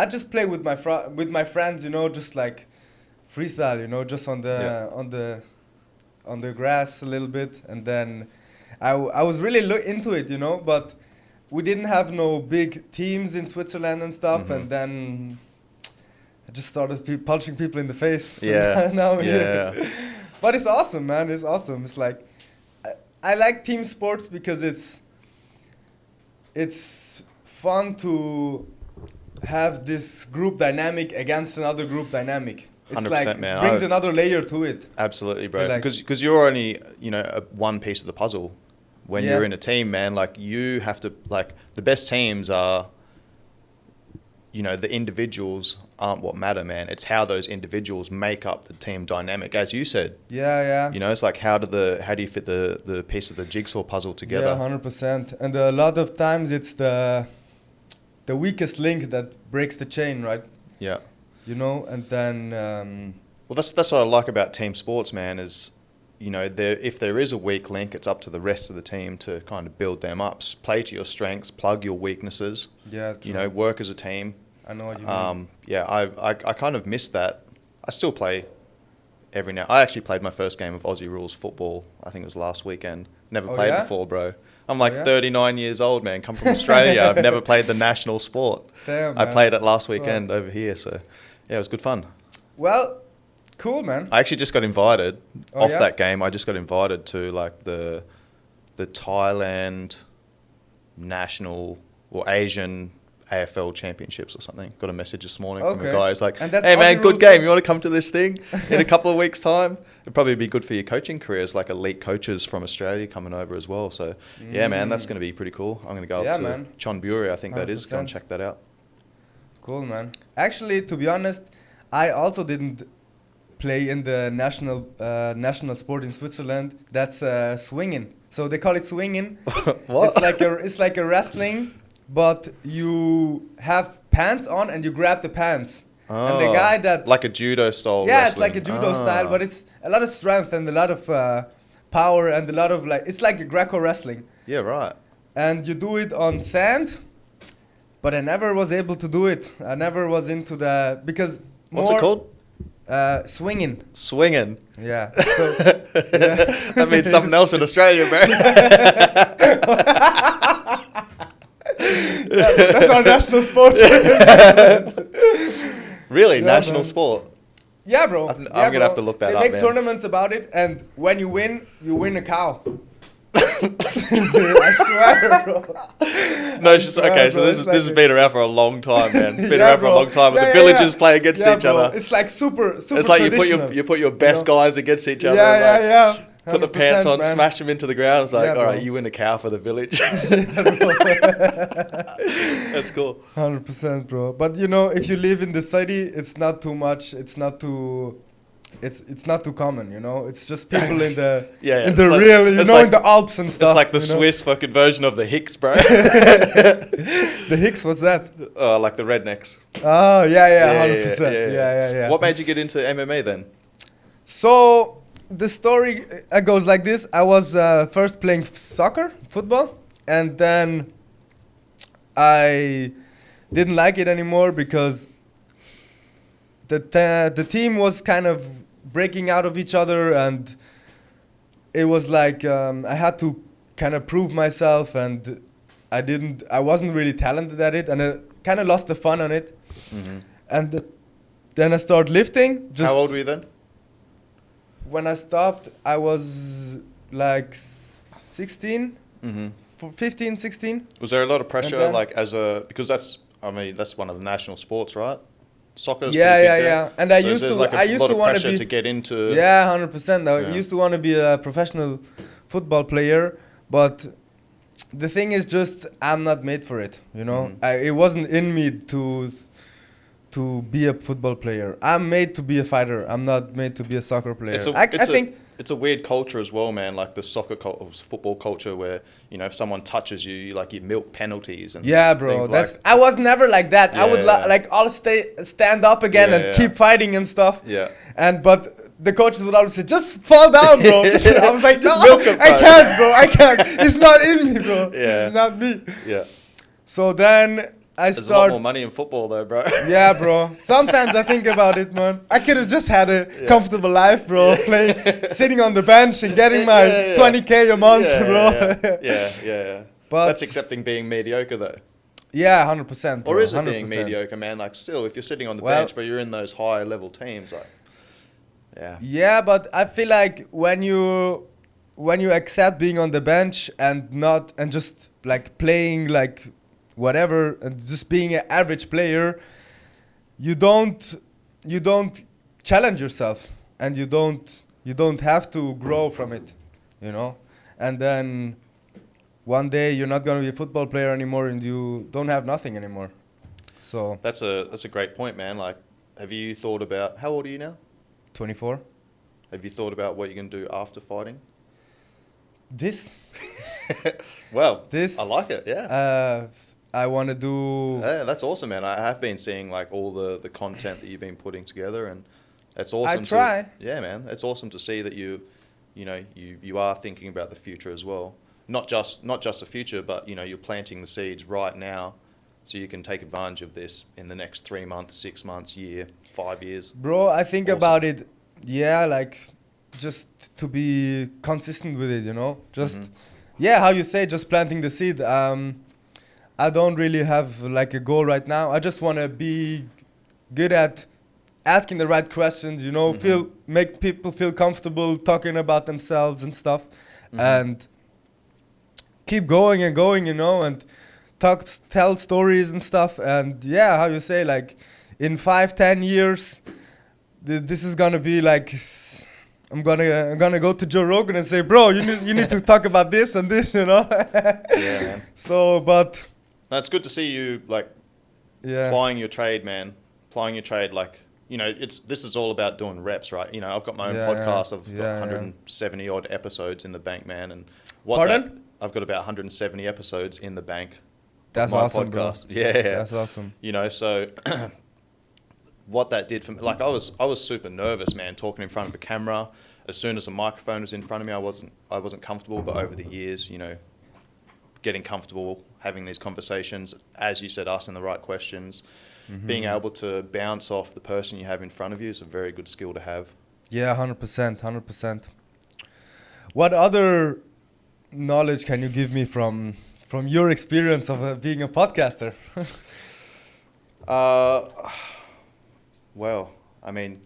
I just play with my friends, you know, just like freestyle, you know, just on the grass a little bit, and then I was really into it, you know, but we didn't have no big teams in Switzerland and stuff, and then I just started punching people in the face. Yeah. Now I'm here. But it's awesome, man. It's awesome. It's like I like team sports because it's fun to have this group dynamic against another group dynamic. It's like man. Brings another layer to it. Absolutely, bro. Like, because you're only, you know, one piece of the puzzle. When you're in a team, man, like you have to, like the best teams are, you know, the individuals aren't what matter, man. It's how those individuals make up the team dynamic, as you said. Yeah. You know, it's like how do you fit the piece of the jigsaw puzzle together? Yeah, 100%. And a lot of times it's the weakest link that breaks the chain, right? Yeah. You know, and then well, that's what I like about team sports, man. Is, you know, if there is a weak link, it's up to the rest of the team to kind of build them up. Play to your strengths, plug your weaknesses. Yeah, true. You know, work as a team. I know what you mean. Yeah, I kind of missed that. I still play every now. I actually played my first game of Aussie rules football. I think it was last weekend. Never played before, bro. I'm like 39 years old, man. Come from Australia. I've never played the national sport. Damn, I man. played it last weekend over here, so yeah, it was good fun. Well, cool, man. I actually just got invited off that game. I just got invited to like the Thailand national or Asian AFL championships or something. Got a message this morning from a guy. He's like, hey man, good game. You want to come to this thing in a couple of weeks' time? It'd probably be good for your coaching careers, like elite coaches from Australia coming over as well. So yeah, man, that's going to be pretty cool. I'm going to go up to Chonburi, I think 100%. That is. Go and check that out. Cool, man. Actually, to be honest, I also didn't play in the national sport in Switzerland. That's swinging. So they call it swinging. What? It's like a wrestling, but you have pants on and you grab the pants. Oh, and the guy that like a judo style. Yeah, wrestling. it's like a judo style, but it's a lot of strength and a lot of power and a lot of it's like a Greco wrestling. Yeah, right. And you do it on sand, but I never was able to do it. I never was into because what's it called? Swinging. Swinging. Yeah. So, yeah. That means something else in Australia, bro. That's our national sport. Really? Yeah, national man. sport? Yeah, bro. I'm going to have to look that up, They make man. tournaments about it, and when you win a cow. I swear, bro. No, it's just, okay, so this has been around for a long time, man. It's been around for a long time. The villagers play against each other. It's like super It's like traditional. you put your best guys against each other. Yeah. Put the pants on, man. smash them into the ground. It's like, all right, bro. you win a cow for the village. That's cool. 100%, bro. But you know, if you live in the city, it's not too much. It's not too common, you know. It's just people in the in the real, you know, in the Alps and stuff. It's like the Swiss fucking version of the Hicks, bro. The Hicks, what's that? Like the rednecks. Oh yeah, 100%. Yeah. What made you get into MMA then? So the story goes like this. I was first playing football, and then I didn't like it anymore because the team was kind of breaking out of each other, and it was like I had to kind of prove myself, and I wasn't really talented at it, and I kind of lost the fun on it. Mm-hmm. And then I started lifting. How old were you then? When I stopped, I was like 16, 15, 16. Was there a lot of pressure, like because that's one of the national sports, right? Soccer's Yeah. And I used to want to get into. Yeah, 100%. I used to want to be a professional football player, but the thing is just I'm not made for it. You know, it wasn't in me to be a football player. I'm made to be a fighter. I'm not made to be a soccer player. I think it's a weird culture as well, man. Like the football culture, where you know if someone touches you, you milk penalties and bro. I was never like that. I would I'll stand up again and keep fighting and stuff. Yeah. But the coaches would always say, just fall down, bro. I was like, no, milk him, I can't, bro. I can't. It's not in me, bro. Yeah. It's not me. Yeah. So then There's a lot more money in football though, bro. Yeah, bro. Sometimes I think about it, man. I could have just had a comfortable life, bro. Playing, sitting on the bench and getting my 20K a month, bro. Yeah. But that's accepting being mediocre though. Yeah, 100%. Or is it being mediocre, man? Like, still, if you're sitting on the bench, but you're in those high level teams, like, yeah. Yeah, but I feel like when you accept being on the bench and just like playing like whatever and just being an average player, you don't challenge yourself and you don't have to grow from it, you know. And then one day you're not gonna be a football player anymore and you don't have nothing anymore. So that's a great point, man. Like, have you thought about, how old are you now? 24. Have you thought about what you're gonna do after fighting? This. Well, this. I like it. Yeah. I want to do. Yeah, that's awesome, man. I have been seeing like all the content that you've been putting together, and it's awesome. I try. Yeah, man. It's awesome to see that you are thinking about the future as well. Not just the future, but you're planting the seeds right now, so you can take advantage of this in the next 3 months, 6 months, year, 5 years. Bro, I think about it. Yeah, like just to be consistent with it, Just how you say, just planting the seed. I don't really have like a goal right now. I just want to be good at asking the right questions, make people feel comfortable talking about themselves and stuff, and keep going and going, and tell stories and stuff. And yeah, how you say, like in 5-10 years, this is gonna be like, I'm gonna go to Joe Rogan and say, bro, you need to talk about this and this, Yeah, man. So, but no, it's good to see you like plying your trade, man. Plying your trade, like this is all about doing reps, right? I've got my own podcast. I've got 170 odd episodes in the bank, man. And Pardon? I've got about 170 episodes in the bank. That's awesome, podcast. Bro. Yeah, that's awesome. So what that did for me, like I was super nervous, man, talking in front of a camera. As soon as a microphone was in front of me, I wasn't comfortable. But over the years, getting comfortable having these conversations, as you said, asking the right questions, being able to bounce off the person you have in front of you is a very good skill to have. Yeah, 100%. What other knowledge can you give me from your experience of being a podcaster? Well, I mean,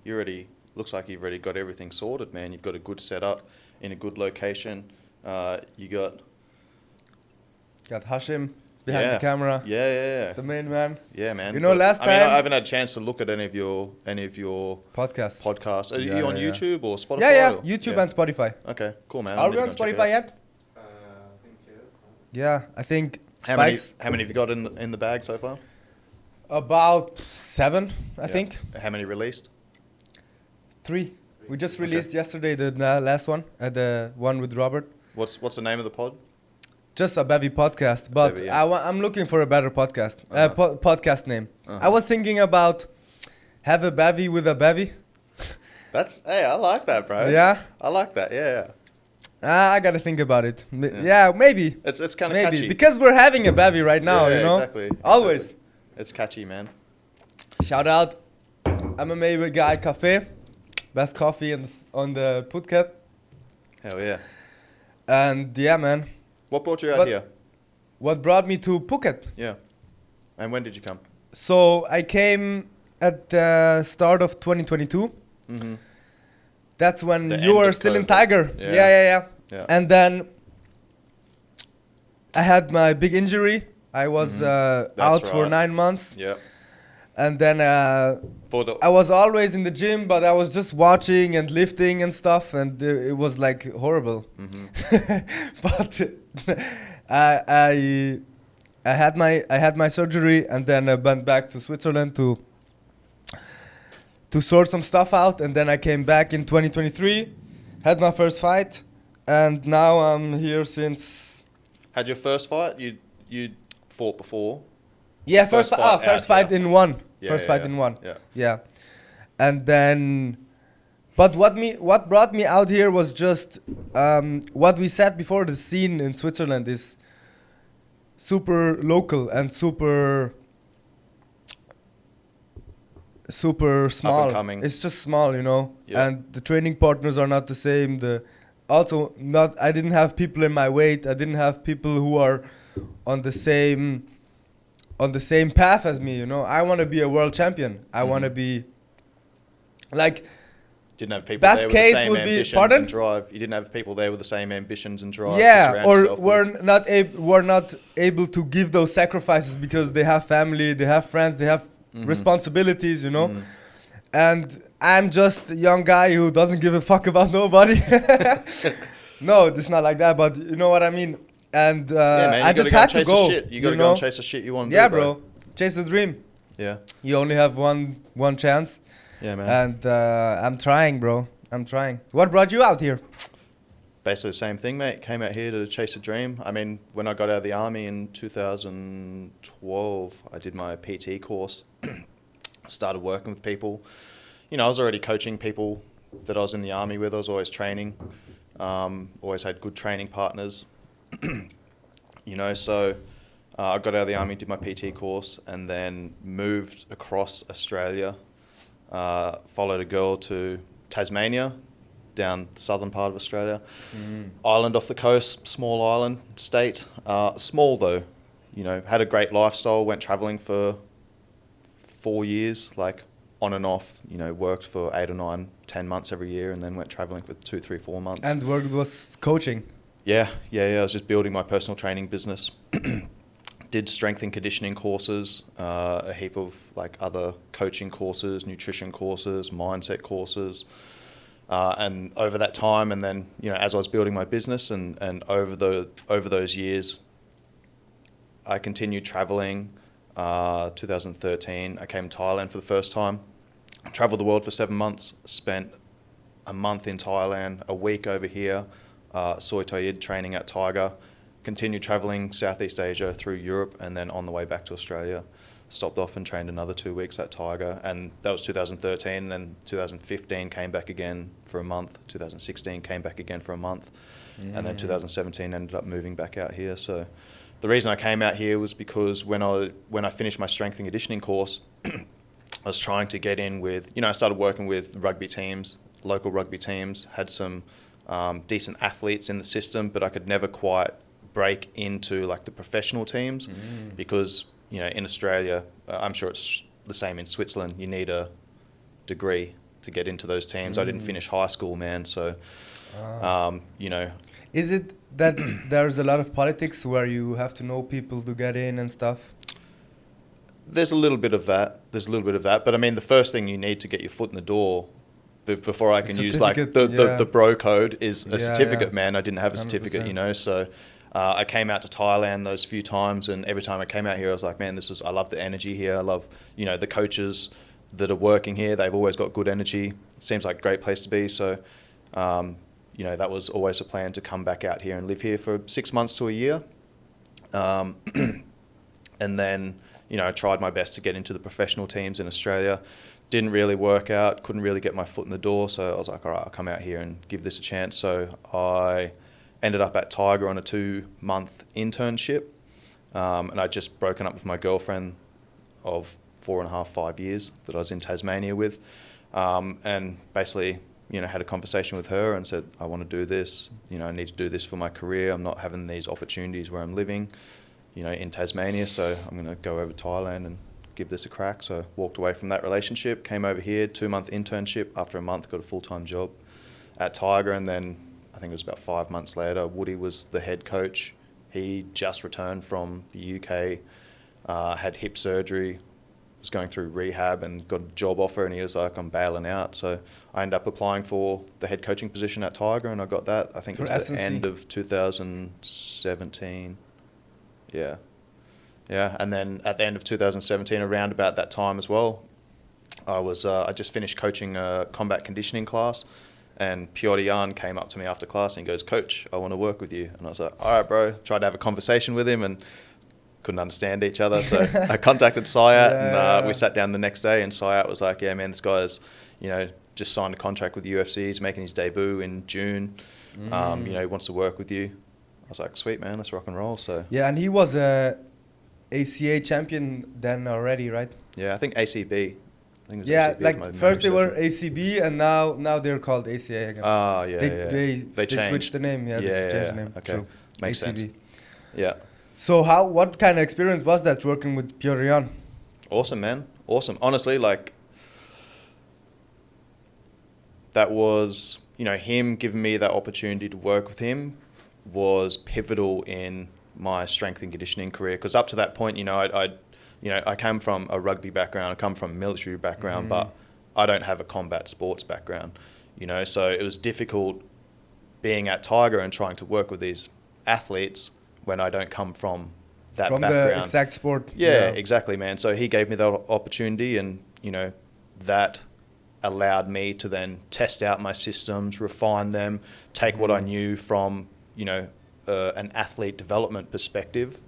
looks like you've already got everything sorted, man. You've got a good setup in a good location. You got Hashim behind the camera. Yeah. The main man. Yeah, man. Last time I haven't had a chance to look at any of your podcasts. Are you on YouTube or Spotify? Yeah, YouTube and Spotify. Okay, cool, man. Are we on Spotify yet? I think yes. Yeah, I think. How many have you got in the bag so far? About 7, I think. How many released? 3. We just released yesterday the last one, the one with Robert. What's the name of the pod? Just Abévi Podcast, but Abévi, yeah. I'm looking for a better podcast podcast name. I was thinking about have a bevy with a bevy. Hey, I like that, bro. Yeah? I like that, yeah. I gotta think about it. Yeah, maybe. It's kind of catchy. Because we're having a bevy right now, Exactly. Always. Exactly. It's catchy, man. Shout out MMA Guy Cafe. Best coffee on the Phuket. Hell yeah. And yeah, man. What brought you out here? What brought me to Phuket? Yeah. And when did you come? So I came at the start of 2022. That's when you were still in Tiger. Yeah. And then I had my big injury. I was out for 9 months. Yeah. And then I was always in the gym, but I was just watching and lifting and stuff, and it was like horrible. But I had my surgery, and then I went back to Switzerland to sort some stuff out, and then I came back in 2023, had my first fight, and now I'm here since. Had your first fight? You fought before? Yeah, first fight in one. First fight in one. Yeah. And then, but what brought me out here was just what we said before. The scene in Switzerland is super local and super super small. coming. It's just small, you know. Yeah. And the training partners are not the same. I didn't have people in my weight. I didn't have people who are on the same path as me, you know. I want to be a world champion. I want to be like, didn't have people best there with the case same would be- ambitions pardon? and drive. You didn't have people there with the same ambitions and drive. to yeah, surround or yourself with. we're not able to give those sacrifices because they have family, they have friends, they have responsibilities, you know. And I'm just a young guy who doesn't give a fuck about nobody. No, it's not like that, but you know what I mean. And Yeah, man, I just had to go. You gotta go and chase the shit you want to Yeah, do, bro. Chase the dream. Yeah. You only have one chance. Yeah, man. And I'm trying, bro. I'm trying. What brought you out here? Basically the same thing, mate. Came out here to chase a dream. I mean, when I got out of the army in 2012, I did my PT course. Started working with people. You know, I was already coaching people that I was in the army with. I was always training. Always had good training partners. You know, so I got out of the army, did my PT course, and then moved across Australia. Followed a girl to Tasmania, down the southern part of Australia. Island off the coast, small island, state. Small though, you know, had a great lifestyle, went travelling for 4 years, like on and off, you know, worked for 8 or 9, 10 months every year, and then went travelling for 2, 3, 4 months. And work was coaching. Yeah. I was just building my personal training business. Did strength and conditioning courses, a heap of like other coaching courses, nutrition courses, mindset courses. And over that time, and then, you know, as I was building my business and over those years, I continued traveling. 2013, I came to Thailand for the first time. Traveled the world for 7 months, spent a month in Thailand, a week over here, Soi Thayid training at Tiger. Continued travelling Southeast Asia through Europe, and then on the way back to Australia, stopped off and trained another 2 weeks at Tiger. And that was 2013. And then 2015 came back again for a month. 2016 came back again for a month. And then 2017 ended up moving back out here. So the reason I came out here was because when I finished my strength and conditioning course, I was trying to get in with, you know, I started working with rugby teams, local rugby teams, had some decent athletes in the system, but I could never quite break into like the professional teams because, you know, in Australia, I'm sure it's the same in Switzerland, you need a degree to get into those teams. I didn't finish high school, man, so you know. Is it that there's a lot of politics where you have to know people to get in and stuff? There's a little bit of that, but I mean, the first thing you need to get your foot in the door before I can use like the bro code is a certificate, man. I didn't have a certificate, 100%. You know, so I came out to Thailand those few times, and every time I came out here, I was like, man, I love the energy here. I love, you know, the coaches that are working here. They've always got good energy. Seems like a great place to be. So, you know, that was always a plan to come back out here and live here for 6 months to a year. And then, you know, I tried my best to get into the professional teams in Australia. Didn't really work out, couldn't really get my foot in the door. So I was like, all right, I'll come out here and give this a chance. So I ended up at Tiger on a 2-month internship. And I'd just broken up with my girlfriend of 4.5, 5 years that I was in Tasmania with. And basically, you know, had a conversation with her and said, I want to do this. You know, I need to do this for my career. I'm not having these opportunities where I'm living, you know, in Tasmania. So I'm going to go over to Thailand and give this a crack. So walked away from that relationship, came over here, 2-month internship. After a month, got a full-time job at Tiger. And then I think it was about 5 months later, Woody was the head coach. He just returned from the UK, had hip surgery, was going through rehab and got a job offer, and he was like, I'm bailing out. So I ended up applying for the head coaching position at Tiger, and I got that. I think it was the end of 2017. Yeah. And then at the end of 2017, around about that time as well, I just finished coaching a combat conditioning class, and Petr Yan came up to me after class and he goes, Coach, I want to work with you. And I was like, all right, bro. Tried to have a conversation with him and couldn't understand each other. So I contacted Sayat and we sat down the next day, and Sayat was like, yeah, man, this guy's, you know, just signed a contract with the UFC. He's making his debut in June. You know, he wants to work with you. I was like, sweet, man, let's rock and roll. So yeah, and he was a ACA champion then already, right? Yeah, I think ACB. I think it was Yeah, ACB, like my first they memory were serves me. ACB and now they're called ACA again. Ah, yeah, They changed. switched the name. Yeah, they changed the name. Okay, True. makes ACB. sense. Yeah. So what kind of experience was that working with Petr Yan? Awesome, man. Awesome. Honestly, like, that was, him giving me that opportunity to work with him was pivotal in my strength and conditioning career. Because up to that point, I come from a rugby background, I come from a military background, but I don't have a combat sports background, so it was difficult being at Tiger and trying to work with these athletes when I don't come from that background. From the exact sport. Yeah, exactly, man. So he gave me that opportunity, and, that allowed me to then test out my systems, refine them, take what I knew from, an athlete development perspective,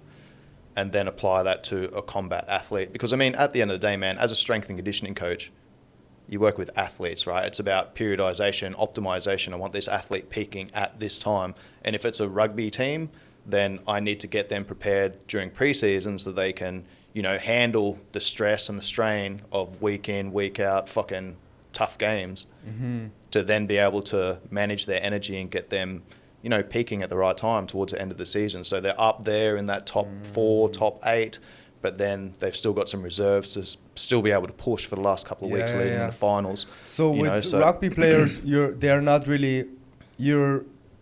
and then apply that to a combat athlete. Because, at the end of the day, man, as a strength and conditioning coach, you work with athletes, right? It's about periodization, optimization. I want this athlete peaking at this time. And if it's a rugby team, then I need to get them prepared during preseason so they can, handle the stress and the strain of week in, week out, fucking tough games, to then be able to manage their energy and get them, peaking at the right time towards the end of the season. So they're up there in that top 4, top 8, but then they've still got some reserves to still be able to push for the last couple of weeks leading in the finals. So with rugby players, you're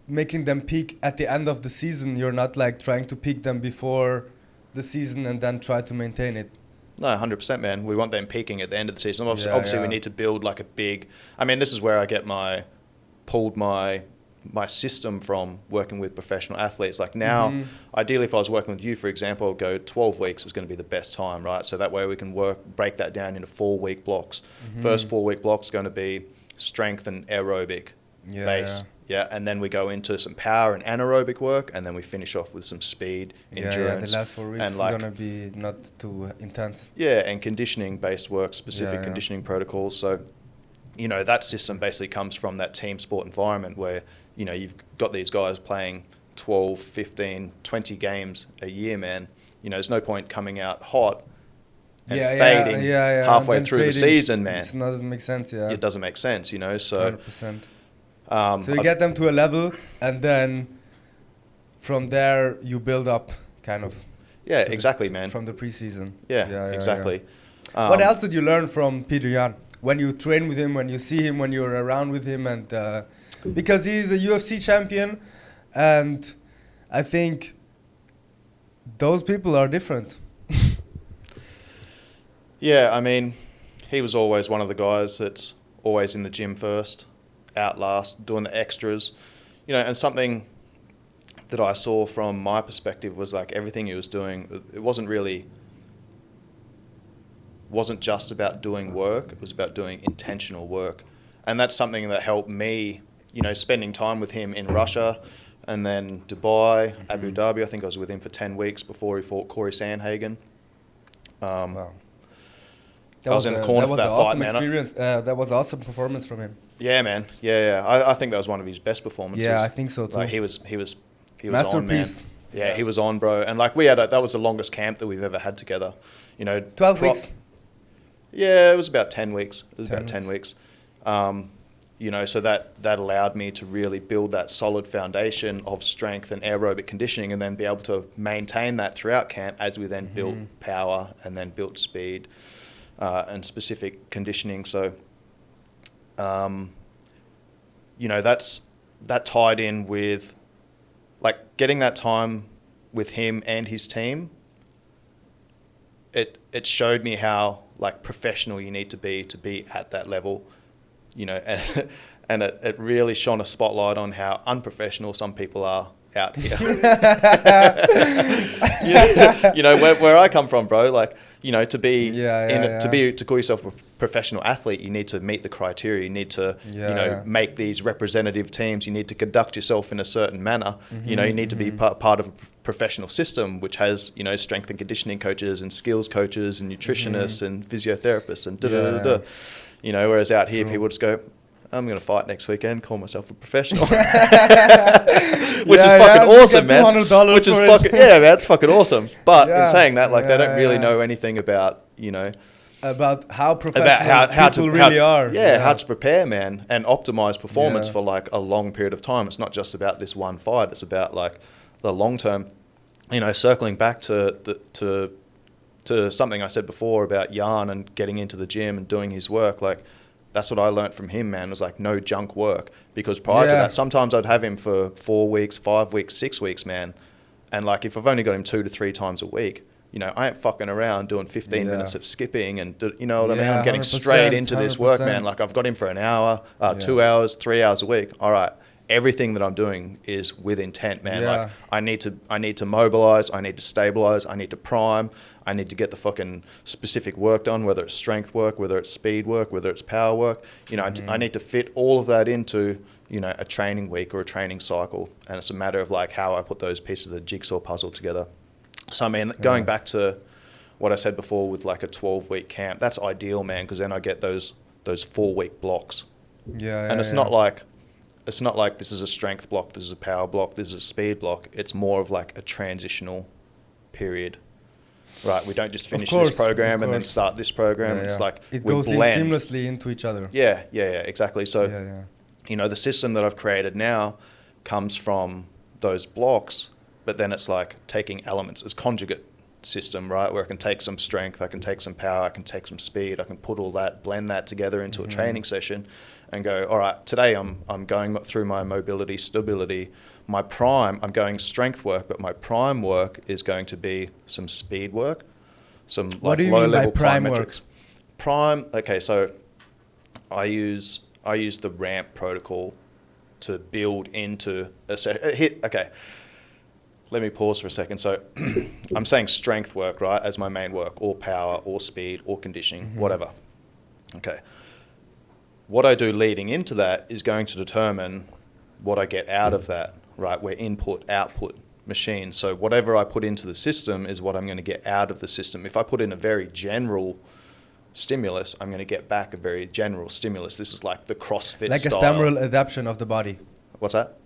making them peak at the end of the season. You're not like trying to peak them before the season and then try to maintain it. No, 100%, man. We want them peaking at the end of the season. Obviously, we need to build like a big... this is where I get pulled my system from working with professional athletes. Like now, ideally, if I was working with you, for example, I'd go 12 weeks is going to be the best time, right? So that way we can break that down into 4-week blocks. First 4-week block is going to be strength and aerobic base. Yeah, and then we go into some power and anaerobic work, and then we finish off with some speed, endurance. Yeah, the last 4 weeks is going to be not too intense. Yeah, and conditioning-based work, specific conditioning protocols. So, that system basically comes from that team sport environment where, you've got these guys playing 12, 15, 20 games a year, man. There's no point coming out hot and fading halfway through the season, man. It doesn't make sense, It doesn't make sense, so... 100%. So you get them to a level, and then from there you build up, kind of. Yeah, exactly, man. From the preseason. Yeah, exactly. Yeah. What else did you learn from Petr Yan when you train with him, when you see him, when you're around with him, and because he's a UFC champion, and I think those people are different. Yeah, he was always one of the guys that's always in the gym first, out last, doing the extras, and something that I saw from my perspective was like everything he was doing, it wasn't just about doing work, it was about doing intentional work. And that's something that helped me, spending time with him in Russia and then Dubai, Abu Dhabi. I think I was with him for 10 weeks before he fought Corey Sandhagen. Wow. I was in the corner for that fight, man. That was an awesome performance from him. Yeah, man. Yeah. I think that was one of his best performances. Yeah, I think so too. Like he was Masterpiece. on, man. Yeah, he was on, bro. And like that was the longest camp that we've ever had together. 12 weeks. Yeah, it was about 10 weeks. It was about 10 weeks. So that allowed me to really build that solid foundation of strength and aerobic conditioning, and then be able to maintain that throughout camp as we then built power and then built speed and specific conditioning. So, that tied in with like getting that time with him and his team. It showed me how like professional you need to be at that level, and it really shone a spotlight on how unprofessional some people are out here. Where I come from, bro, like, to call yourself a professional athlete, you need to meet the criteria. You need to, make these representative teams. You need to conduct yourself in a certain manner. You need to be part of a professional system, which has, strength and conditioning coaches and skills coaches and nutritionists and physiotherapists and whereas out here, people just go, I'm going to fight next weekend, call myself a professional. Which is fucking awesome, man. Which is fucking, man, it's fucking awesome. But in saying that, like, they don't really know anything about, about how professional people really are. Yeah, how to prepare, man, and optimize performance Yeah. for like a long period of time. It's not just about this one fight. It's about like the long term. You know, circling back to something I said before about Yan and getting into the gym and doing his work. Like, that's what I learned from him, man. It was like no junk work. Because prior to that, sometimes I'd have him for 4 weeks, 5 weeks, 6 weeks, man. And like, if I've only got him 2 to 3 times a week, you know, I ain't fucking around doing 15 minutes of skipping and, you know what I mean? I'm getting straight into this work, man. Like, I've got him for an hour, 2 hours, 3 hours a week. All right. Everything that I'm doing is with intent, man. Like, I need to mobilize, I need to stabilize, I need to prime, I need to get the fucking specific work done, whether it's strength work, whether it's speed work, whether it's power work. You know, I need to fit all of that into, you know, a training week or a training cycle. And it's a matter of like how I put those pieces of the jigsaw puzzle together. So, I mean, going back to what I said before with like a 12-week camp, that's ideal, man, because then I get those 4-week blocks. And it's not like this is a strength block, this is a power block, this is a speed block. It's more of like a transitional period. Right, we don't just finish this program and then start this program. It's like it goes in seamlessly into each other. Yeah, exactly. So, you know, the system that I've created now comes from those blocks, but then it's like taking elements as conjugate system, right? Where I can take some strength, I can take some power, I can take some speed, I can put all that, blend that together into a training session and go, all right, today I'm going through my mobility, stability, my prime, I'm going strength work, but my prime work is going to be some speed work, some what like do you low mean level by prime plyometrics. Prime, okay, so I use the ramp protocol to build into a hit. Okay, let me pause for a second. So I'm saying strength work, right, as my main work, or power, or speed, or conditioning, whatever. Okay. What I do leading into that is going to determine what I get out of that, right? We're input, output machine. So whatever I put into the system is what I'm going to get out of the system. If I put in a very general stimulus, I'm going to get back a very general stimulus. This is like the CrossFit like style. a general adaptation of the body. What's that?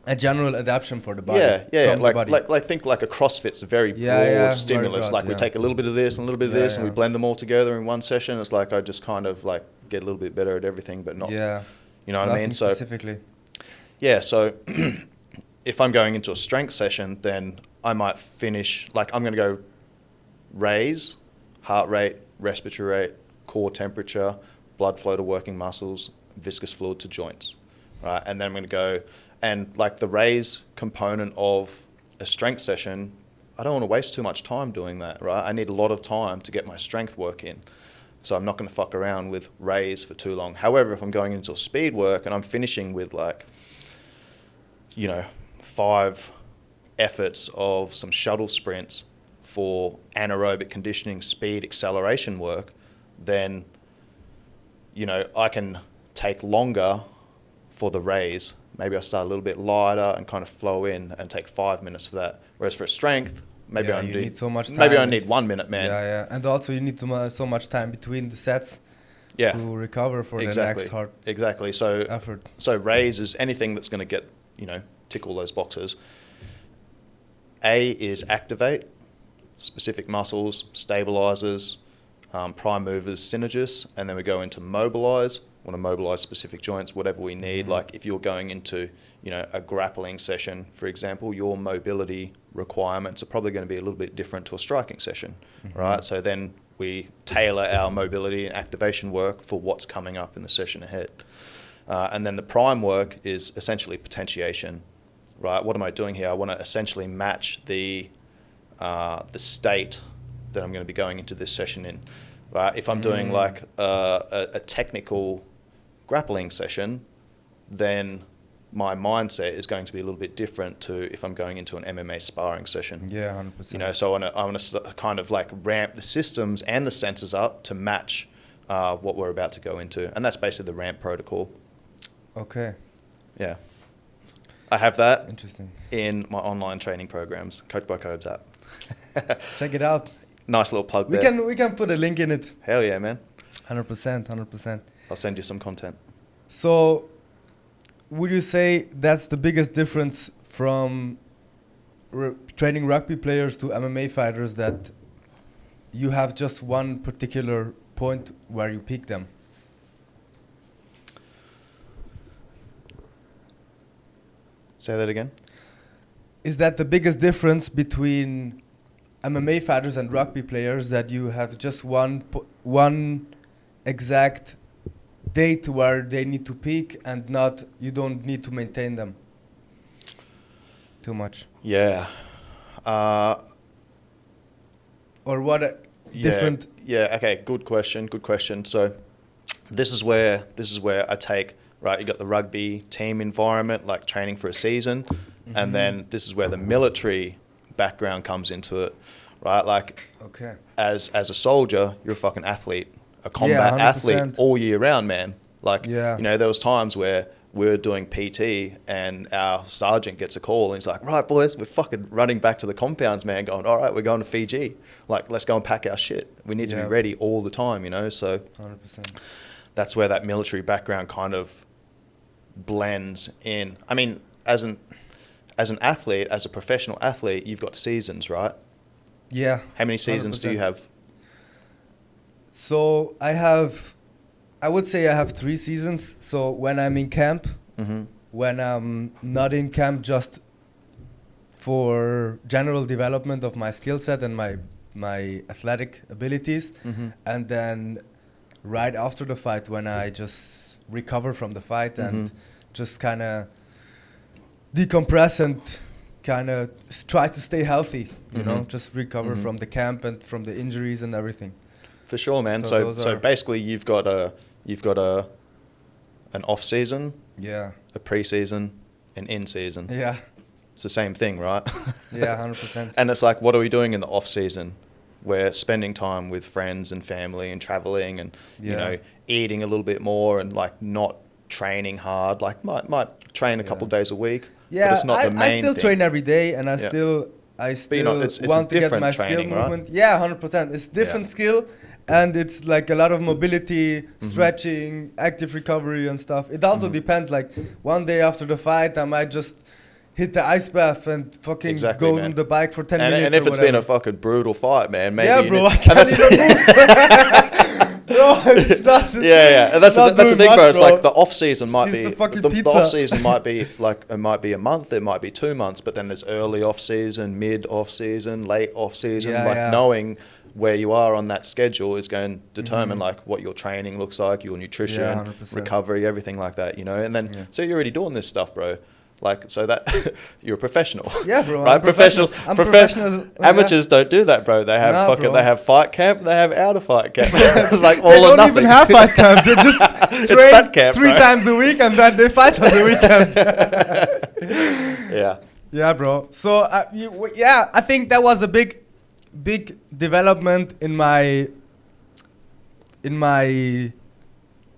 A general adaptation for the body. Yeah. Like think like a CrossFit's a very broad stimulus. Very broad, like we take a little bit of this and a little bit of this and we blend them all together in one session. It's like I just kind of like get a little bit better at everything, but not. Yeah. You know what I mean? So specifically. Yeah. So if I'm going into a strength session, then I might finish like I'm going to go raise heart rate, respiratory rate, core temperature, blood flow to working muscles, viscous fluid to joints, right? And then I'm going to go and like the raise component of a strength session, I don't want to waste too much time doing that, right? I need a lot of time to get my strength work in. So I'm not going to fuck around with raise for too long. However, if I'm going into speed work and I'm finishing with like, you know, 5 efforts of some shuttle sprints for anaerobic conditioning, speed, acceleration work, then, you know, I can take longer for the raise. Maybe I start a little bit lighter and kind of flow in and take 5 minutes for that. Whereas for strength, maybe I need so much time. Maybe I need 1 minute, man. Yeah. And also you need so much time between the sets to recover for the next hard effort. So raise is anything that's going to get, you know, tick all those boxes. A is activate, specific muscles, stabilizers, prime movers, synergists, and then we go into mobilize. Want to mobilize specific joints, whatever we need. Like if you're going into, you know, a grappling session, for example, your mobility requirements are probably going to be a little bit different to a striking session, right? So then we tailor our mobility and activation work for what's coming up in the session ahead. And then the prime work is essentially potentiation, right? What am I doing here? I want to essentially match the state that I'm going to be going into this session in. Right? If I'm doing like a technical grappling session, then my mindset is going to be a little bit different to if I'm going into an MMA sparring session. Yeah, 100%. You know, so I want to kind of like ramp the systems and the sensors up to match what we're about to go into, and that's basically the ramp protocol. Okay. Yeah, I have that. Interesting. In my online training programs, Coach by Cobes app. Check it out. Nice little plug there. We can put a link in it. Hell yeah, man. 100%. I'll send you some content. So, would you say that's the biggest difference from training rugby players to MMA fighters, that you have just one particular point where you peak them? Say that again. Is that the biggest difference between MMA fighters and rugby players, that you have just one exact date where they need to peak and not, you don't need to maintain them too much? Yeah. Or what different? Yeah. Okay. Good question. So this is where I take, right, you got the rugby team environment, like training for a season, and then this is where the military background comes into it, right? Like, okay, as a soldier, you're a fucking athlete, a combat athlete all year round, man. Like, you know, there was times where we're doing PT and our sergeant gets a call and he's like, right, boys, we're fucking running back to the compounds, man, going, all right, we're going to Fiji. Like, let's go and pack our shit. We need to be ready all the time, you know? So 100%. That's where that military background kind of blends in. I mean, as an athlete, as a professional athlete, you've got seasons, right? Yeah. How many seasons 100%. do you have? So I would say I have 3 seasons. So when I'm in camp, when I'm not in camp, just for general development of my skill set and my athletic abilities, and then right after the fight, when I just recover from the fight and just kind of decompress and kind of try to stay healthy, you know, just recover from the camp and from the injuries and everything. For sure, man. So basically you've got an off season, a pre-season, an in season. Yeah. It's the same thing, right? Yeah, 100%. And it's like, what are we doing in the off season? We're spending time with friends and family and traveling and, you know, eating a little bit more and like not training hard. Like might train a couple of days a week. Yeah, but it's not the main I still thing. train every day and I still want to get my skill movement. Right? Yeah, 100%. It's different skill. And it's like a lot of mobility, stretching, active recovery and stuff. It also depends. Like one day after the fight, I might just hit the ice bath and fucking go on the bike for 10 minutes. And if it's been a fucking brutal fight, man, maybe. Yeah, bro, I can't even move. Bro, it's not. And that's the thing, bro. It's like the off season might be the off season might be like it might be a month, it might be 2 months, but then there's early off season, mid off season, late off season. Knowing where you are on that schedule is going to determine like what your training looks like, your nutrition, recovery, everything like that, you know. And then so you're already doing this stuff, bro. Like, so that you're a professional. Yeah, bro. Right? Professionals. Amateurs don't do that, bro. They have they have fight camp, they have out of fight camp. It's like all or nothing. They don't even have fight camp. They just train camp, 3 times a week and then they fight on the weekend. Yeah, bro. So, I think that was a big development in my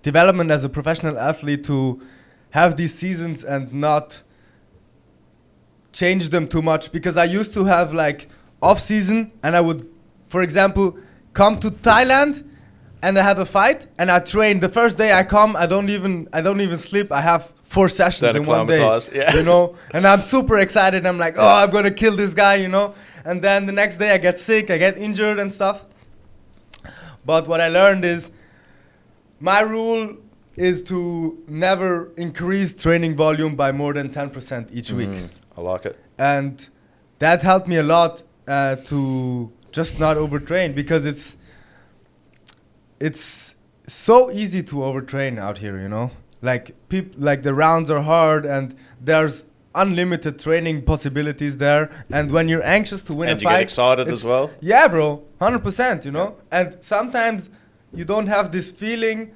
development as a professional athlete, to have these seasons and not change them too much, because I used to have like off season and I would, for example, come to Thailand and I have a fight and I train. The first day I come, I don't even sleep. I have 4 sessions in one day, you know, and I'm super excited. I'm like, oh, I'm gonna kill this guy, you know. And then the next day I get sick, I get injured and stuff. But what I learned is, my rule is to never increase training volume by more than 10% each week. I like it. And that helped me a lot to just not overtrain, because it's so easy to overtrain out here, you know. Like the rounds are hard and there's unlimited training possibilities there, and when you're anxious to win a fight, and you get excited as well. Yeah, bro, 100%, you know. And sometimes you don't have this feeling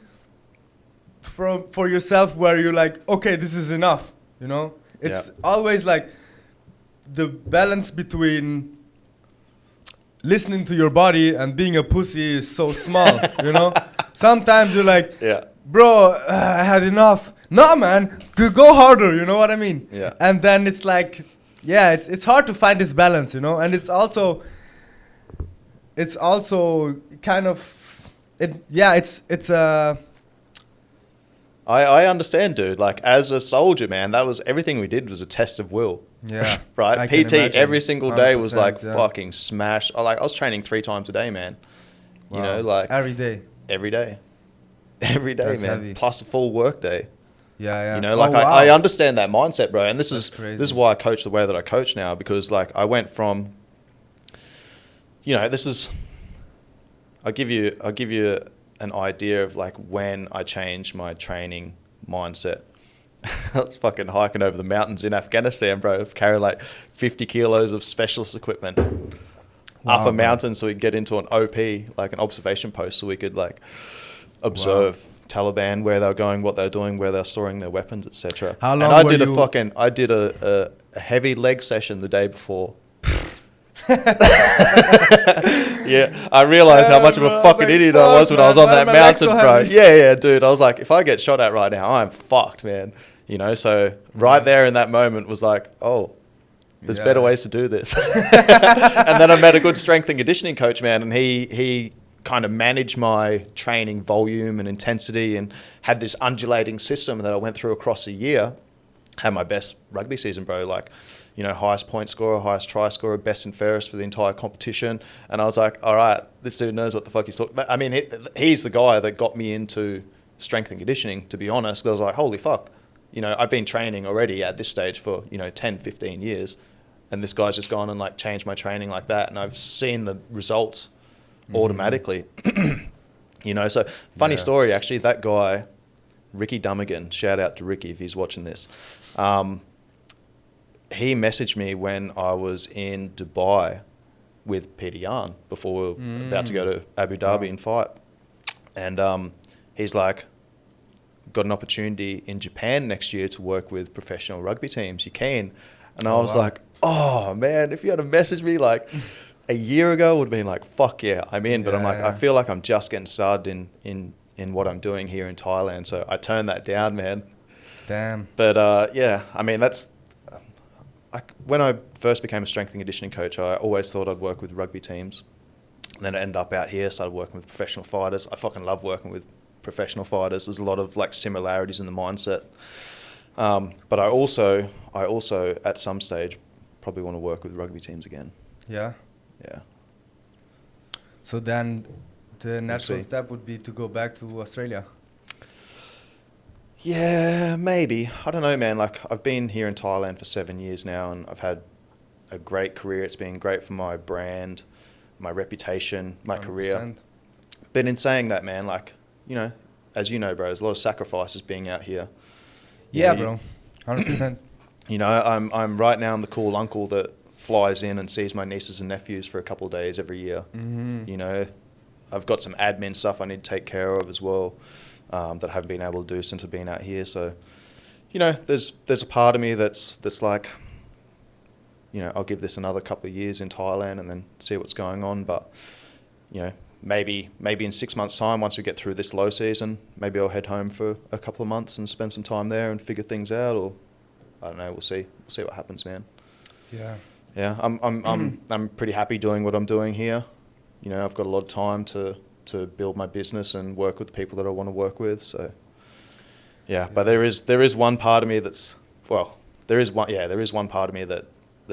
for yourself where you're like, okay, this is enough, you know. It's always like the balance between listening to your body and being a pussy is so small, you know. Sometimes you're like, bro, I had enough. No, man, go harder, you know what I mean? Yeah. And then it's like, it's hard to find this balance, you know. And it's also kind of, I understand, dude. Like, as a soldier, man, that was everything we did was a test of will. Yeah. Right? PT every single day was like fucking smash. I was training 3 times a day, man. Wow. You know, like every day. every day. Every day, That's man. heavy. Plus a full work day. Yeah. You know, like wow. I understand that mindset, bro. And this crazy. is why I coach the way that I coach now, because like I went from, you know, I'll give you an idea of like when I changed my training mindset. I was fucking hiking over the mountains in Afghanistan, bro, carrying like 50 kilos of specialist equipment up a mountain so we could get into an OP, like an observation post, so we could like observe Taliban, where they were going, what they were doing, where they were storing their weapons, etc. How long and were I did a heavy leg session the day before. Yeah, I realized how much of a fucking idiot I was when I was on that mountain, bro. Yeah, dude. I was like, if I get shot at right now, I'm fucked, man. You know, so right there in that moment was like, oh, there's better ways to do this. And then I met a good strength and conditioning coach, man, and he kind of managed my training volume and intensity and had this undulating system that I went through across a year. Had my best rugby season, bro. Like, you know, highest point scorer, highest try scorer, best and fairest for the entire competition. And I was like, all right, this dude knows what the fuck he's talking about. I mean, he's the guy that got me into strength and conditioning, to be honest. I was like, holy fuck. You know, I've been training already at this stage for, 10, 15 years. And this guy's just gone and like changed my training like that. And I've seen the results automatically. You know, so funny story, actually, that guy, Ricky Dummigan, shout out to Ricky if he's watching this. He messaged me when I was in Dubai with Petr Yan before we were about to go to Abu Dhabi and fight. And he's like, got an opportunity in Japan next year to work with professional rugby teams. You can. And I was like, oh, man, if you had messaged me like a year ago, I would have been like, fuck yeah, I'm in. But I'm like, I feel like I'm just getting started in what I'm doing here in Thailand. So I turned that down, man. Damn. But yeah, I mean, when I first became a strength and conditioning coach, I always thought I'd work with rugby teams. And then I ended up out here, started working with professional fighters. I fucking love working with professional fighters. There's a lot of like similarities in the mindset. But I also at some stage probably want to work with rugby teams again. Yeah. Yeah. So then the natural step would be to go back to Australia. Yeah, maybe. I don't know, man. Like, I've been here in Thailand for 7 years now, and I've had a great career. It's been great for my brand, my reputation, my 100%. Career. But in saying that, man, like, you know, as you know, bro, there's a lot of sacrifices being out here. Yeah, bro. 100%. You know, I'm right now the cool uncle that flies in and sees my nieces and nephews for a couple of days every year. Mm-hmm. You know, I've got some admin stuff I need to take care of as well. That I haven't been able to do since I've been out here. So, you know, there's a part of me that's like, you know, I'll give this another couple of years in Thailand and then see what's going on. But, you know, maybe in 6 months' time, once we get through this low season, maybe I'll head home for a couple of months and spend some time there and figure things out. Or I don't know. We'll see. We'll see what happens, man. Yeah. Yeah. I'm pretty happy doing what I'm doing here. You know, I've got a lot of time to build my business and work with the people that I want to work with. So, yeah, but there is one part of me there is one part of me that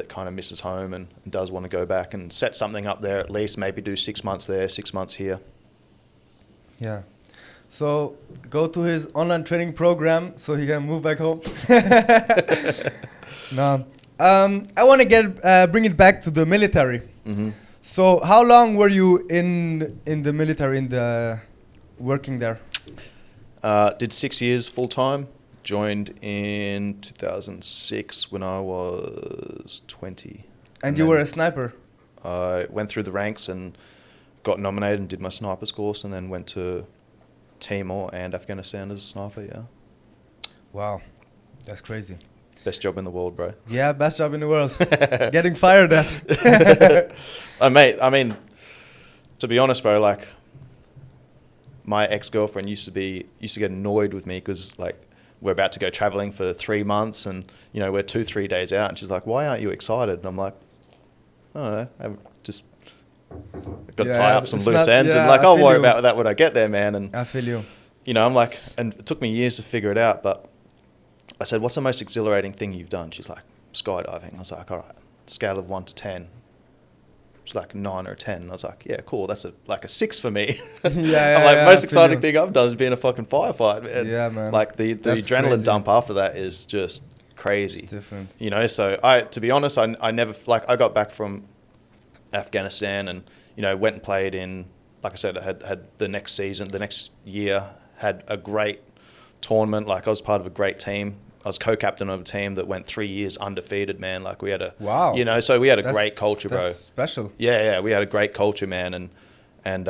kind of misses home and does want to go back and set something up there at least, maybe do 6 months there, 6 months here. Yeah. So go to his online training program so he can move back home. No. I want to bring it back to the military. Mm-hmm. So how long were you in the military, working there? Did 6 years full time. Joined in 2006 when I was 20. And you were a sniper? I went through the ranks and got nominated and did my sniper's course, and then went to Timor and Afghanistan as a sniper, yeah. Wow, that's crazy. Best job in the world, bro. Yeah, best job in the world. Getting fired at. Mate, I mean, to be honest, bro, like, my ex-girlfriend used to get annoyed with me because, like, we're about to go traveling for 3 months and, you know, we're 2-3 days out, and she's like, why aren't you excited? And I'm like, I don't know, I've just got to tie up some loose ends and, like, I'll worry about that when I get there, man. And I feel you. You know, I'm like, and it took me years to figure it out, but I said, what's the most exhilarating thing you've done? She's like, skydiving. I was like, all right, scale of 1 to 10. It's like 9 or 10. And I was like, yeah, cool. That's like a 6 for me. Yeah, I'm like, most exciting thing I've done is being a fucking firefight. And yeah, man. Like the adrenaline crazy. dump after that is just crazy. It's different. You know, so to be honest, I never, like, I got back from Afghanistan and, you know, went and played in, like I said, I had the next year, had a great tournament. Like, I was part of a great team. I was co-captain of a team that went 3 years undefeated, man. Like, we had you know, so we had a great culture, bro. Special. Yeah, we had a great culture, man. And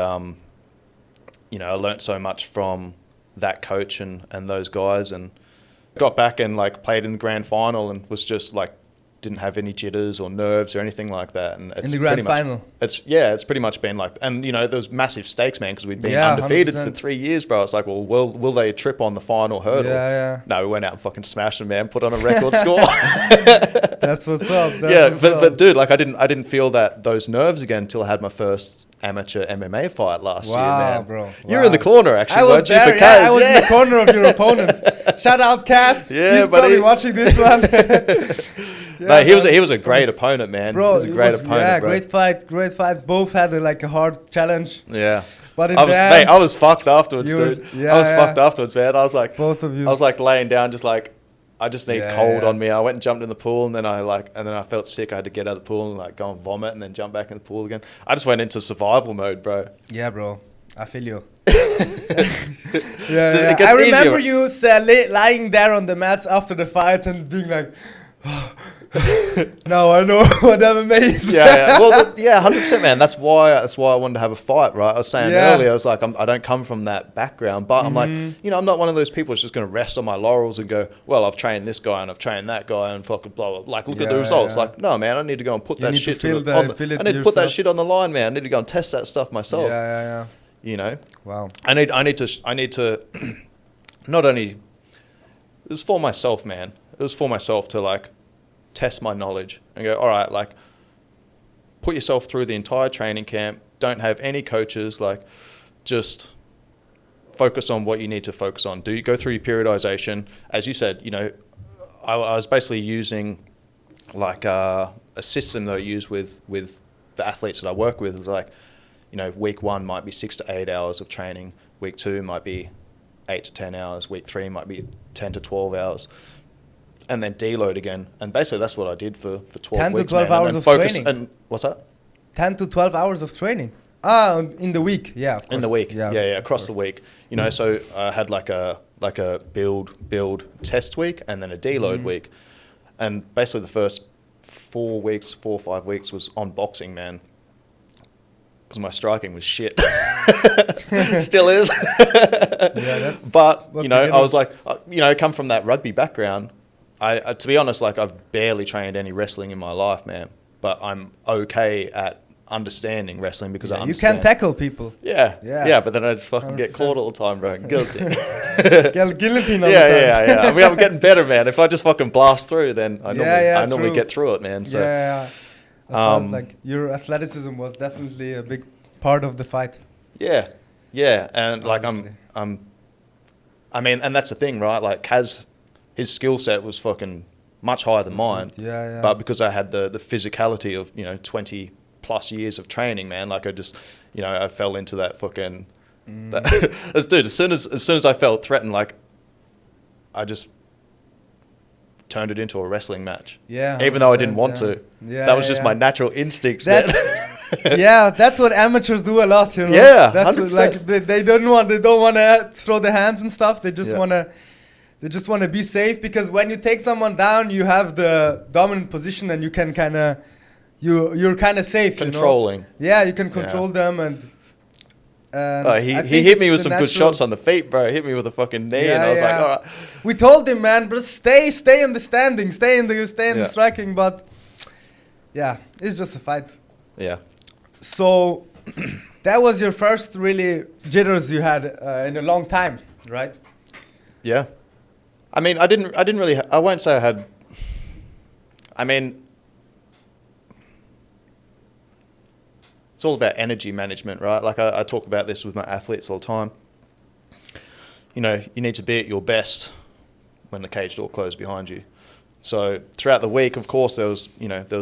you know, I learnt so much from that coach and those guys, and got back and like played in the grand final and was just like, didn't have any jitters or nerves or anything like that. And it's in the grand final. It's pretty much been like, and you know, there was massive stakes, man, because we'd been undefeated 100%. For 3 years, bro. It's like, well, will they trip on the final hurdle? Yeah. No, we went out and fucking smashed them, man. Put on a record score. That's what's up. But dude, like I didn't feel those nerves again until I had my first amateur MMA fight last year, man. Bro. You were in the corner, actually. I was there. I was in the corner of your opponent. Shout out, Cass. Yeah, he's probably watching this one. No, he was a great opponent, man. Bro, he was a great opponent, yeah, bro. great fight. Both had a hard challenge. Yeah. But I was fucked afterwards, dude. Yeah, I was fucked afterwards, man. I was like, both of you. I was like laying down, just like, I just need cold on me. I went and jumped in the pool, and then I felt sick. I had to get out of the pool and like go and vomit, and then jump back in the pool again. I just went into survival mode, bro. Yeah, bro. I feel you. It gets I remember easier. you lying there on the mats after the fight and being like, now I know what MMA is. Yeah. Well, 100%, man. That's why I wanted to have a fight, right? I was saying earlier, I was like, I don't come from that background, but I'm like, you know, I'm not one of those people who's just going to rest on my laurels and go, well, I've trained this guy and I've trained that guy and fucking blah, blah. Like, look at the results. Like, no, man, I need to go and put that shit put that shit on the line, man. I need to go and test that stuff myself. Yeah. You know? Wow. I need to not only, it was for myself, man. It was for myself to like test my knowledge and go, all right, like put yourself through the entire training camp. Don't have any coaches, like just focus on what you need to focus on. Go through your periodization. As you said, you know, I was basically using like a system that I use with the athletes that I work with. It's like, you know, week 1 might be 6 to 8 hours of training. Week 2 might be 8 to 10 hours. Week 3 might be 10 to 12 hours. And then deload again. And basically that's what I did for 12 10 weeks. 10 to 12 hours of training. And what's that? 10 to 12 hours of training. In the week. Yeah, of course. In the week. Yeah, across the week. You know, so I had like a build test week and then a deload week. And basically the first 4 or 5 weeks was on boxing, man. Because my striking was shit. Still is. But, you know, I was like, you know, I come from that rugby background. I to be honest, like I've barely trained any wrestling in my life, man. But I'm okay at understanding wrestling because I understand. You can tackle people. Yeah, but then I just fucking 100%. Get clawed all the time, bro. Guilty. Guillotine all the time. Yeah. I mean, I'm getting better, man. If I just fucking blast through, then I normally get through it, man. So I felt like your athleticism was definitely a big part of the fight. Yeah, and like I mean, and that's the thing, right? Like Kaz, his skill set was fucking much higher than mine. Yeah. But because I had the physicality of, you know, 20 plus years of training, man, like I just, you know, I fell into that fucking, dude, as soon as I felt threatened, like I just turned it into a wrestling match. Yeah. Even though I didn't want to. Yeah. That was just my natural instincts, man. Yeah, that's what amateurs do a lot, you know. Yeah, that's what, like they don't want to throw their hands and stuff. They just want to be safe, because when you take someone down, you have the dominant position and you can kind of you're kind of safe, controlling. You know? Yeah, you can control them and he hit me with some good shots on the feet, bro. He hit me with a fucking knee, and I was like, all right. We told him, man, but stay in the standing, stay in the striking, but yeah, it's just a fight. Yeah. So that was your first really jitters you had in a long time, right? Yeah. I mean, I didn't really, I won't say I had, I mean, it's all about energy management, right? Like I talk about this with my athletes all the time. You know, you need to be at your best when the cage door closes behind you. So throughout the week, of course, there was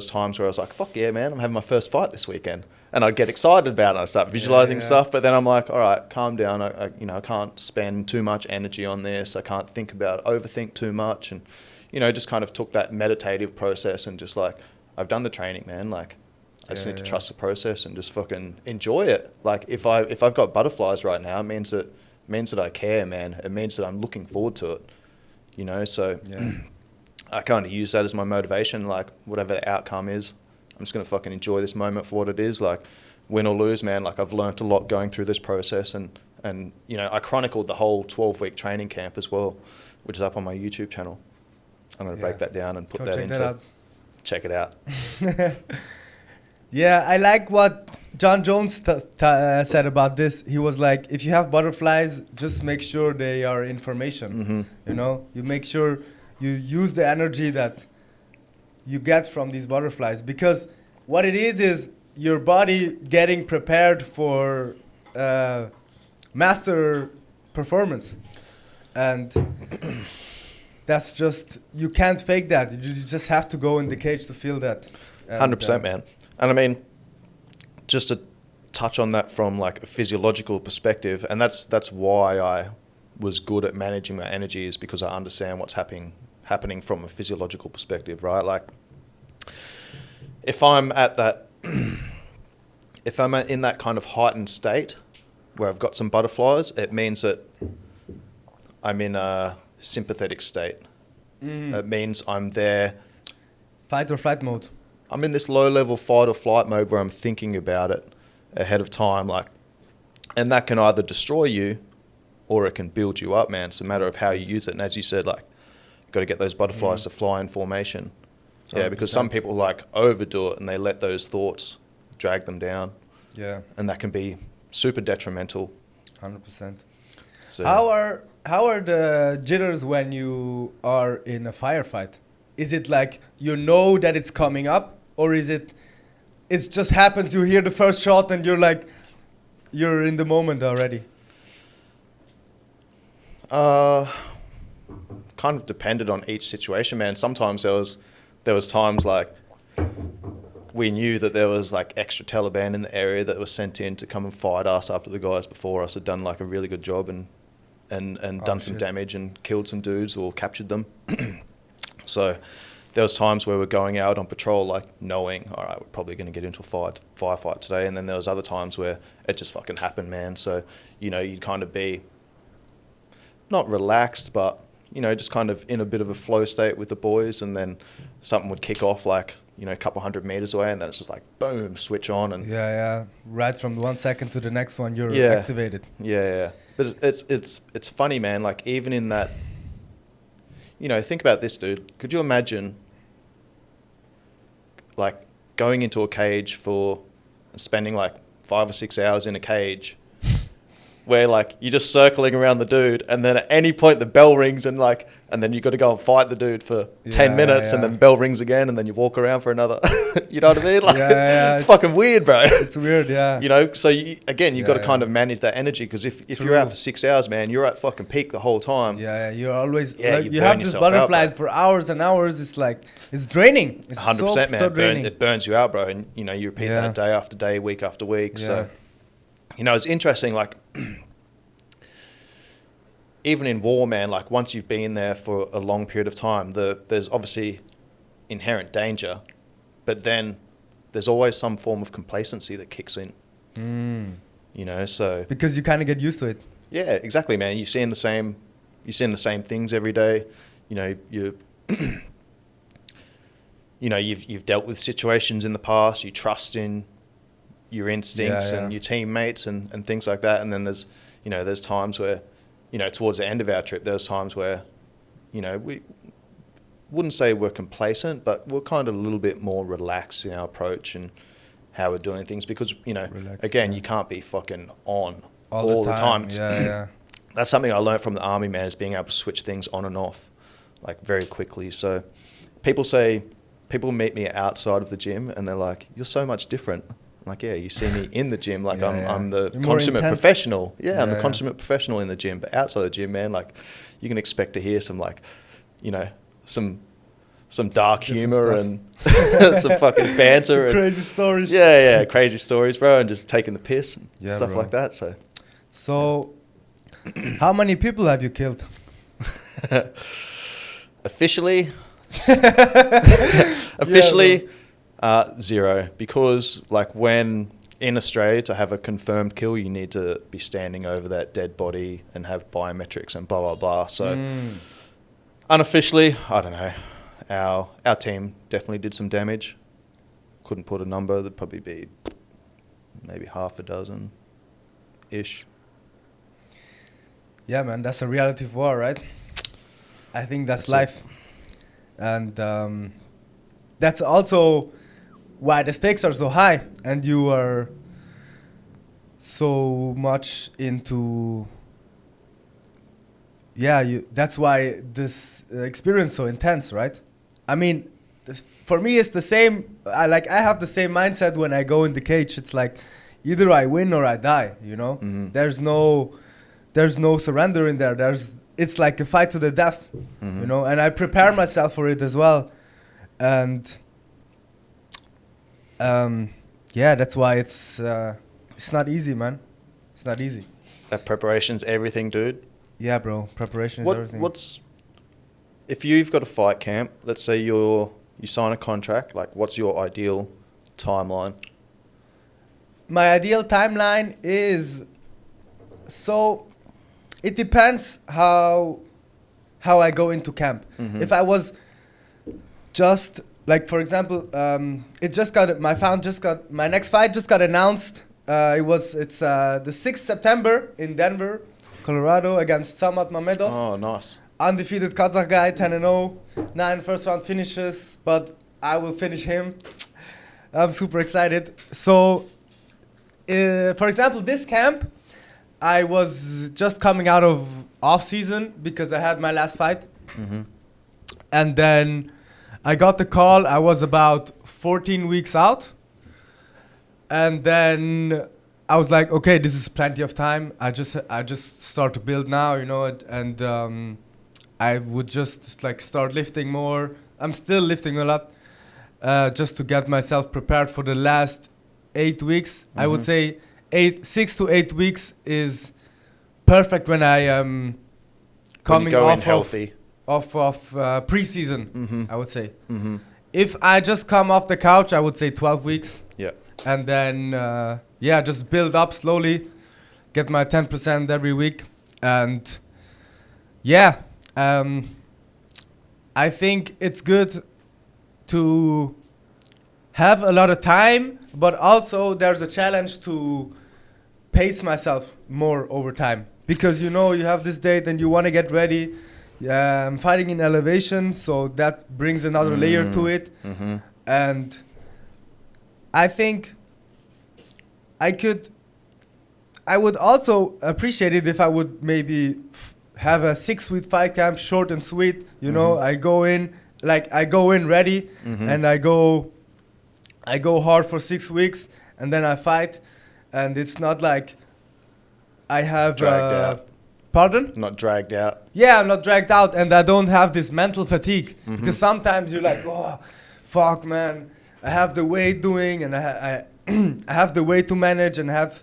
times where I was like, fuck yeah, man, I'm having my first fight this weekend. And I'd get excited about it. I start visualizing stuff, but then I'm like, all right, calm down. I can't spend too much energy on this. I can't overthink too much. And, just kind of took that meditative process and just like, I've done the training, man. Like, I just need to trust the process and just fucking enjoy it. Like, if I've got butterflies right now, it means that I care, man. It means that I'm looking forward to it, so I kind of use that as my motivation. Like, whatever the outcome is, I'm just going to fucking enjoy this moment for what it is. Like, win or lose, man, like I've learnt a lot going through this process. And I chronicled the whole 12-week training camp as well, which is up on my YouTube channel. I'm going to break that down and put that into... Check it out. Yeah, I like what John Jones said about this. He was like, if you have butterflies, just make sure they are information. You make sure you use the energy that you get from these butterflies, because what it is your body getting prepared for master performance. And that's just, you can't fake that. You just have to go in the cage to feel that. 100%, man. And I mean, just to touch on that from like a physiological perspective, and that's why I was good at managing my energy, is because I understand what's happening from a physiological perspective, right? Like, if I'm in that kind of heightened state where I've got some butterflies, it means that I'm in a sympathetic state. It means I'm there. Fight or flight mode. I'm in this low-level fight or flight mode where I'm thinking about it ahead of time, like, and that can either destroy you or it can build you up, man. It's a matter of how you use it. And as you said, like, got to get those butterflies to fly in formation. Yeah, 100%. Because some people like overdo it and they let those thoughts drag them down. Yeah, and that can be super detrimental. 100%. So how are the jitters when you are in a firefight? Is it like you know that it's coming up, or is it just happens, you hear the first shot and you're in the moment already? Kind of depended on each situation, man. Sometimes there was times like we knew that there was like extra Taliban in the area that was sent in to come and fight us after the guys before us had done like a really good job and done some damage and killed some dudes or captured them. So there was times where we're going out on patrol, like knowing, all right, we're probably going to get into a firefight today. And then there was other times where it just fucking happened, man. So, you'd kind of be not relaxed, but, just kind of in a bit of a flow state with the boys. And then something would kick off like, a couple 100 meters away. And then it's just like, boom, switch on. And yeah. Right from 1 second to the next one, you're activated. Yeah. But it's funny, man. Like, even in that, think about this, dude. Could you imagine, like, going into a cage and spending like 5 or 6 hours in a cage where like you're just circling around the dude, and then at any point the bell rings and then you got to go and fight the dude for 10 minutes and then bell rings again and then you walk around for another, you know what I mean? Like, it's fucking weird, bro. It's weird, yeah. So you've got to kind of manage that energy, because if you're out for 6 hours, man, you're at fucking peak the whole time. Yeah, you're always, you have these butterflies for hours and hours. It's like, it's draining. It's 100%, man. So draining. It burns you out, bro. And, you repeat that day after day, week after week. Yeah. So, it's interesting, like, even in war, man, like once you've been there for a long period of time, there's obviously inherent danger, but then there's always some form of complacency that kicks in. So because you kind of get used to it. Yeah, exactly, man. You're seeing the same things every day. You've dealt with situations in the past. You trust in your instincts and your teammates and things like that. And then there's times where, towards the end of our trip, there's times where, we wouldn't say we're complacent, but we're kind of a little bit more relaxed in our approach and how we're doing things, because, you can't be fucking on all the time. Yeah. That's something I learned from the army, man, is being able to switch things on and off, like, very quickly. So people meet me outside of the gym and they're like, you're so much different. I'm like, yeah, you see me in the gym, like I'm the consummate professional. I'm the consummate professional in the gym. But outside the gym, man, like, you can expect to hear some, like, some some dark humor stuff. and some fucking banter. Crazy stories. Yeah, crazy stories, bro, and just taking the piss and stuff bro. like that. So, how many people have you killed? Officially, 0, because like when in Australia to have a confirmed kill, you need to be standing over that dead body and have biometrics and blah blah blah. So unofficially, I don't know. Our team definitely did some damage. Couldn't put a number. There'd probably be maybe half a dozen ish. Yeah, man, that's a reality of war, right? I think that's life. And that's also why the stakes are so high and you are so much into... that's why this experience so intense, right? I mean, for me, it's the same. I have the same mindset when I go in the cage. It's like either I win or I die, you know? Mm-hmm. There's no surrender in there. It's like a fight to the death, you know? And I prepare myself for it as well. And that's why it's not easy, man. It's not easy. That preparation's everything, dude. Yeah, bro. Preparation is everything. If you've got a fight camp, let's say you sign a contract, like what's your ideal timeline? My ideal timeline is, so it depends how I go into camp. Mm-hmm. If I was just like, for example, my next fight just got announced. It's the 6th September in Denver, Colorado, against Samad Mamedov. Oh, nice. Undefeated Kazakh guy, 10-0, 9 first round finishes, but I will finish him. I'm super excited. So, for example, this camp, I was just coming out of off season because I had my last fight. Mm-hmm. And then I got the call. I was about 14 weeks out. And then I was like, okay, this is plenty of time. I just start to build now, you know, and I would just like start lifting more. I'm still lifting a lot, just to get myself prepared for the last 8 weeks. Mm-hmm. I would say 6 to 8 weeks is perfect when I am coming off of preseason. Mm-hmm. I would say. Mm-hmm. If I just come off the couch, I would say 12 weeks. Yeah. And then just build up slowly, get my 10% every week, and I think it's good to have a lot of time, but also there's a challenge to pace myself more over time, because you know you have this date and you want to get ready. I'm fighting in elevation, so that brings another layer to it. Mm-hmm. And I think I would also appreciate it if I would maybe have a 6-week fight camp, short and sweet. You know, I go in ready, and I go hard for 6 weeks, and then I fight, and it's not like I have dragged out. Pardon? Not dragged out. Yeah, I'm not dragged out, and I don't have this mental fatigue, because sometimes you're like, oh, fuck, man, I have the weight doing, and I have the weight to manage, and I have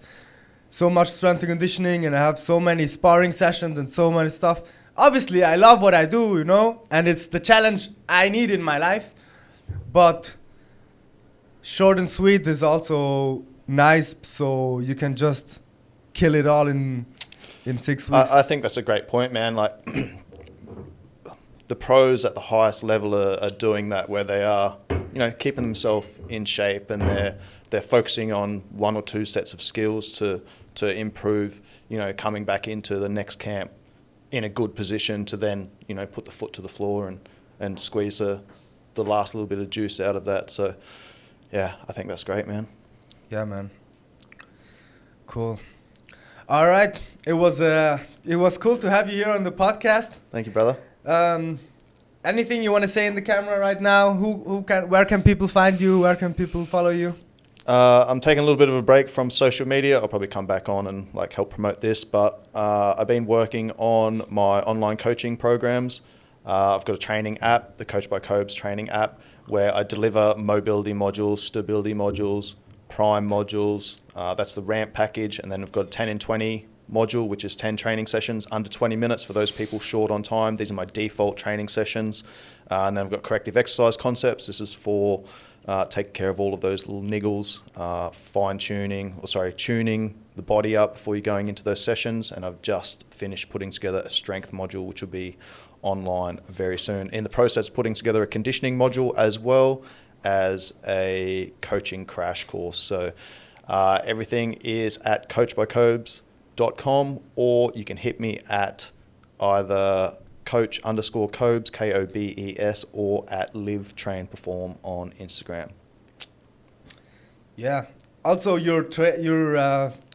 so much strength and conditioning, and I have so many sparring sessions and so many stuff. Obviously, I love what I do, you know, and it's the challenge I need in my life. But short and sweet is also nice, so you can just kill it all in 6 weeks. I think that's a great point, man. Like the pros at the highest level are doing that, where they are, you know, keeping themselves in shape, and they're focusing on 1 or 2 sets of skills to improve, you know, coming back into the next camp in a good position to then, you know, put the foot to the floor and squeeze the last little bit of juice out of that. So, yeah, I think that's great, man. Yeah, man. Cool. All right. It was cool to have you here on the podcast. Thank you, brother. Anything you want to say in the camera right now? Where can people find you? Where can people follow you? I'm taking a little bit of a break from social media. I'll probably come back on and like help promote this, but I've been working on my online coaching programs. I've got a training app, the Coach by Cobes training app, where I deliver mobility modules, stability modules, prime modules. That's the ramp package. And then I've got a 10 in 20 module, which is 10 training sessions under 20 minutes for those people short on time. These are my default training sessions. And then I've got corrective exercise concepts. This is for taking care of all of those little niggles, tuning the body up before you're going into those sessions. And I've just finished putting together a strength module, which will be online very soon. In the process of putting together a conditioning module as well as a coaching crash course. So everything is at coachbycobes.com, or you can hit me at either coach_Cobes, Kobes, or at Live Train Perform on Instagram. Yeah. Also, you're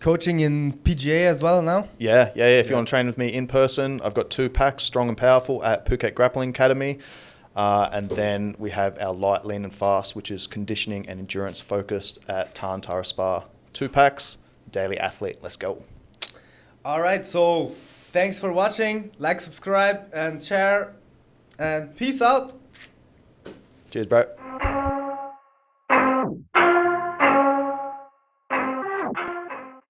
coaching in PGA as well now? Yeah. If you want to train with me in person, I've got 2 packs, Strong and Powerful, at Phuket Grappling Academy. And then we have our Light, Lean and Fast, which is conditioning and endurance focused at Tarantara Spa. 2 packs, daily athlete. Let's go. All right. So thanks for watching. Like, subscribe, and share. And peace out. Cheers, bro.